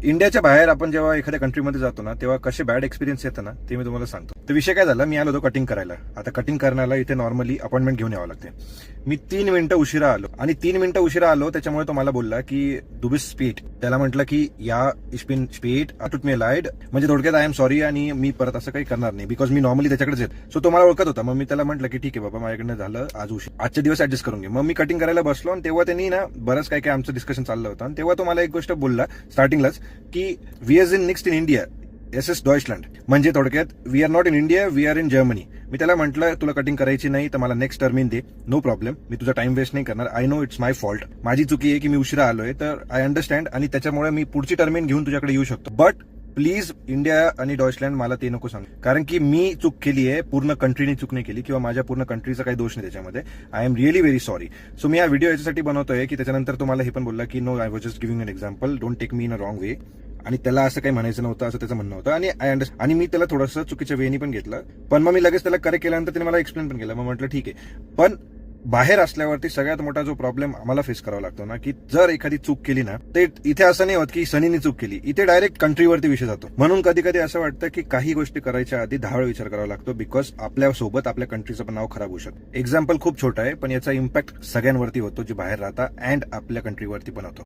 इंडियाच्या बाहेर आपण जेव्हा एखाद्या कंट्रीमध्ये जातो ना, तेव्हा कसे बॅड एक्सपिरियन्स येतं ना, ते मी तुम्हाला सांगतो. तर विषय काय झाला, मी आलो होतो कटिंग करायला. आता कटिंग करण्याला इथे नॉर्मली अपॉइंटमेंट घेऊन यावं लागते. मी 3 मिनिटं उशिरा आलो आणि 3 मिनिटं उशिरा आलो त्याच्यामुळे तो मला बोलला की डू बी स्पीट. त्याला म्हटलं की या इश बिन स्पीट टूट मी लाईड, म्हणजे थोडक्यात आय एम सॉरी आणि मी परत असं काही करणार नाही, बिकॉज मी नॉर्मली त्याच्याकडेच येत. सो तो मला ओळखत होता. मग मी त्याला म्हटलं की ठीक आहे बाबा, माझ्याकडनं झालं आज उशीर, आजच्या दिवस ऍडजस्ट करून घे. मग मी कटिंग करायला बसलो आणि तेव्हा त्यांनी ना बरंच काय काय आमचं डिस्कशन चाललं होतं. आणि तेव्हा तो मला एक गोष्ट बोलला स्टार्टिंगलाच की we are in next in India as Deutschland, म्हणजे थोडक्यात we are not in India, we are in Germany. मी त्याला म्हटलं तुला कटिंग करायची नाही तर मला नेक्स्ट टर्मिन दे, नो प्रॉब्लेम, मी तुझा टाइम वेस्ट नाही करणार. I know it's my fault, माझी चुकी आहे की मी उशिरा आलोय, तर आय अंडरस्टँड आणि त्याच्यामुळे मी पुढची टर्मिन घेऊन तुझ्याकडे येऊ शकतो. बट प्लीज इंडिया आणि डॉइचलँड मला ते नको सांग, कारण की मी चूक केली आहे, पूर्ण कंट्रीने चूक नाही केली किंवा माझ्या पूर्ण कंट्रीचा काही दोष नाही त्याच्यामध्ये. I am really very sorry. So मी हा व्हिडिओ याच्यासाठी बनवतोय की त्याच्यानंतर तुम्हाला हे पण बोलला की no, I was just giving an example, don't take me in a wrong way. आणि त्याला असं काही म्हणायचं नव्हतं असं त्याचं म्हणणं होतं. आणि आय अंडरस्टँड, आणि मी त्याला थोडंसं चुकीच्या वेनी पण घेतलं. पण मग मी लगेच त्याला करेक्ट केल्यानंतर त्याने मला एक्सप्लेन पण केलं. मग म्हटलं ठीक आहे. पण बाहेर असल्यावरती सगळ्यात मोठा जो प्रॉब्लेम आम्हाला फेस करावा लागतो ना, की जर एखादी चूक केली ना, ते इथे असं नाही होत की सनीने चूक केली, इथे डायरेक्ट कंट्रीवरती विषय जातो. म्हणून कधी कधी असं वाटतं की काही गोष्टी करायच्या आधी 10 वेळा विचार करावा लागतो, बिकॉज आपल्या सोबत आपल्या कंट्रीचं पण नाव खराब होऊ शकतं. एक्झाम्पल खूप छोटा आहे पण याचा इम्पॅक्ट सगळ्यांवरती होतो जे बाहेर राहतात अँड आपल्या कंट्रीवरती पण होतो.